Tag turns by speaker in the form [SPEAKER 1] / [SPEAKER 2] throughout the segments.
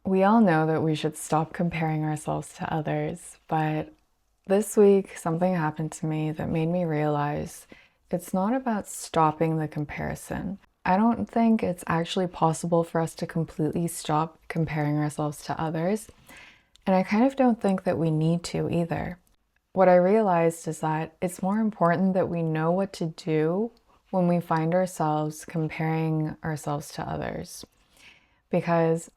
[SPEAKER 1] We all know that we should stop comparing ourselves to others, but this week something happened to me that made me realize it's not about stopping the comparison. I don't think it's actually possible for us to completely stop comparing ourselves to others, and I kind of don't think that we need to either. What I realized is that it's more important that we know what to do when we find ourselves comparing ourselves to others. Because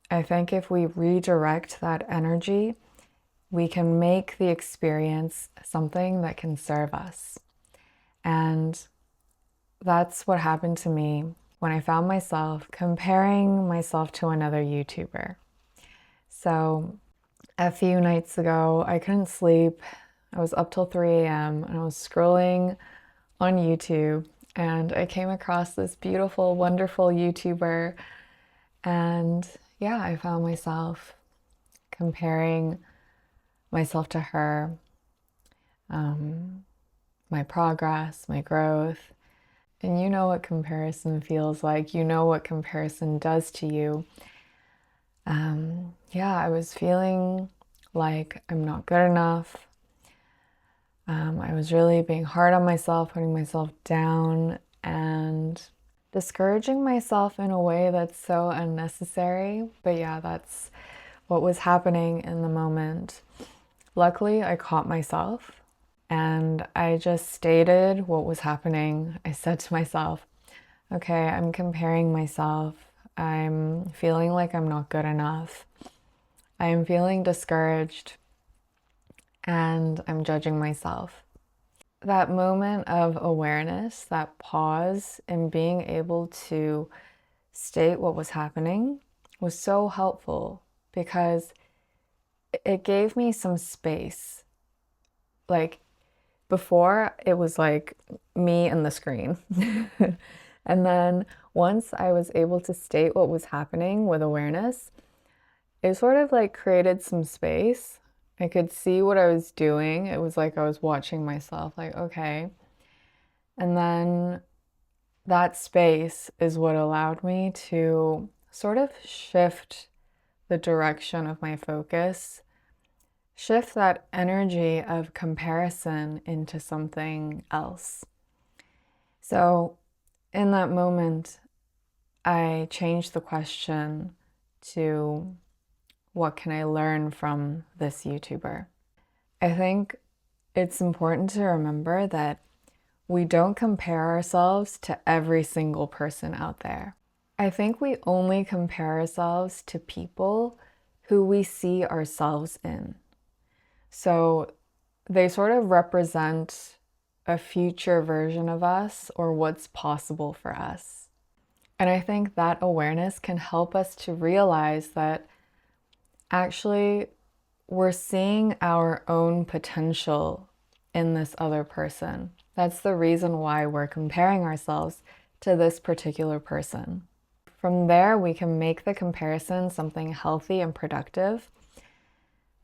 [SPEAKER 1] I think if we redirect that energy, we can make the experience something that can serve us. And that's what happened to me when I found myself comparing myself to another YouTuber. So a few nights ago, I couldn't sleep. I was up till 3 a.m. and I was scrolling on YouTube and I came across this beautiful, wonderful YouTuber. And yeah, I found myself comparing myself to her, my progress, my growth. And you know what comparison feels like. You know what comparison does to you. Yeah, I was feeling like I'm not good enough. I was really being hard on myself, putting myself down, and discouraging myself in a way that's so unnecessary. But yeah, that's what was happening in the moment. Luckily, I caught myself and I just stated what was happening. I said to myself, okay, I'm comparing myself. I'm feeling like I'm not good enough. I am feeling discouraged and I'm judging myself. That moment of awareness, that pause, and being able to state what was happening was so helpful because it gave me some space. Like before, it was like me and the screen. And then once I was able to state what was happening with awareness, it sort of like created some space. I could see what I was doing. It was like I was watching myself, like, okay. And then that space is what allowed me to sort of shift the direction of my focus, shift that energy of comparison into something else. So in that moment, I changed the question to what can I learn from this YouTuber? I think it's important to remember that we don't compare ourselves to every single person out there. I think we only compare ourselves to people who we see ourselves in. So they sort of represent a future version of us or what's possible for us. And I think that awareness can help us to realize that actually we're seeing our own potential in this other person. That's the reason why we're comparing ourselves to this particular person. From there, we can make the comparison something healthy and productive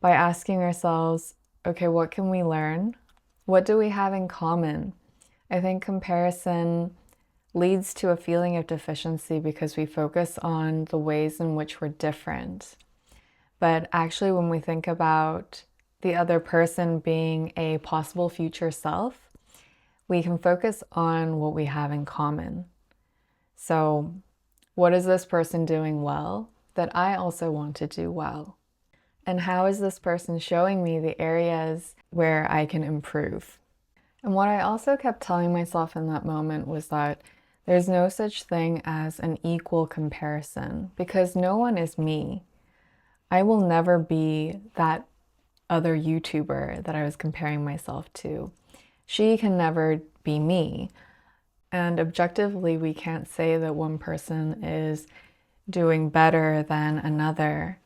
[SPEAKER 1] by asking ourselves, okay, what can we learn? What do we have in common? I think comparison leads to a feeling of deficiency because we focus on the ways in which we're different. But actually, when we think about the other person being a possible future self, we can focus on what we have in common. So, what is this person doing well that I also want to do well? And how is this person showing me the areas where I can improve? And what I also kept telling myself in that moment was that there's no such thing as an equal comparison because no one is me. I will never be that other YouTuber that I was comparing myself to. She can never be me. And objectively, we can't say that one person is doing better than another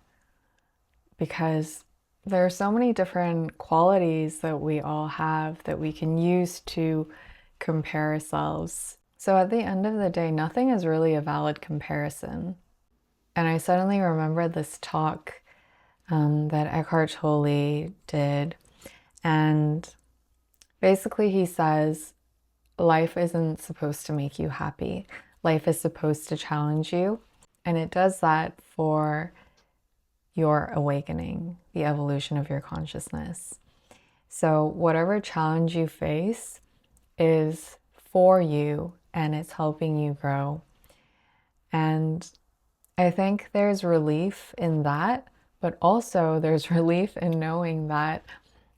[SPEAKER 1] because there are so many different qualities that we all have that we can use to compare ourselves. So at the end of the day, nothing is really a valid comparison. And I suddenly remembered this talk that Eckhart Tolle did. And basically he says, life isn't supposed to make you happy. Life is supposed to challenge you. And it does that for your awakening, the evolution of your consciousness. So whatever challenge you face is for you and it's helping you grow. And I think there's relief in that, but also there's relief in knowing that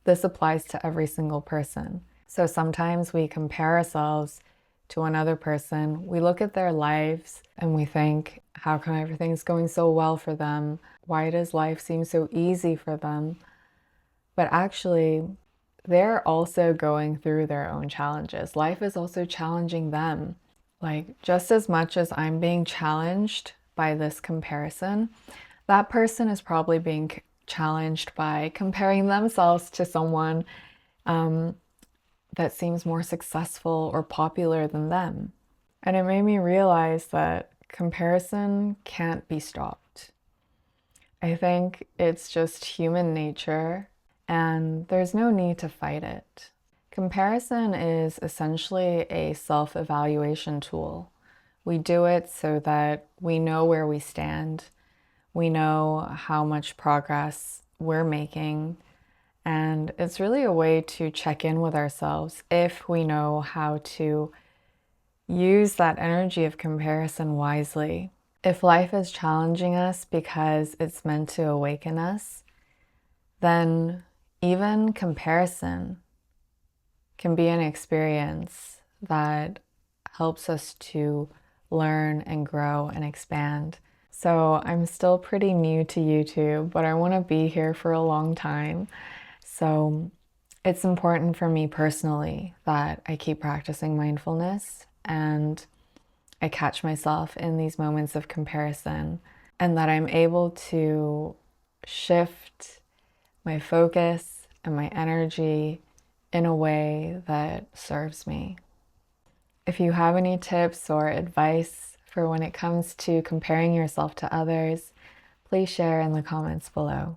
[SPEAKER 1] this applies to every single person. So sometimes we compare ourselves to another person. We look at their lives and we think, how come everything's going so well for them? Why does life seem so easy for them? But actually, they're also going through their own challenges. Life is also challenging them. Like, just as much as I'm being challenged by this comparison, that person is probably being challenged by comparing themselves to someone that seems more successful or popular than them. And it made me realize that comparison can't be stopped. I think it's just human nature, and there's no need to fight it. Comparison is essentially a self-evaluation tool. We do it so that we know where we stand, we know how much progress we're making, and it's really a way to check in with ourselves if we know how to use that energy of comparison wisely. If life is challenging us because it's meant to awaken us, then even comparison can be an experience that helps us to learn and grow and expand. So I'm still pretty new to YouTube, but I want to be here for a long time. So it's important for me personally that I keep practicing mindfulness and I catch myself in these moments of comparison and that I'm able to shift my focus and my energy in a way that serves me. If you have any tips or advice for when it comes to comparing yourself to others, please share in the comments below.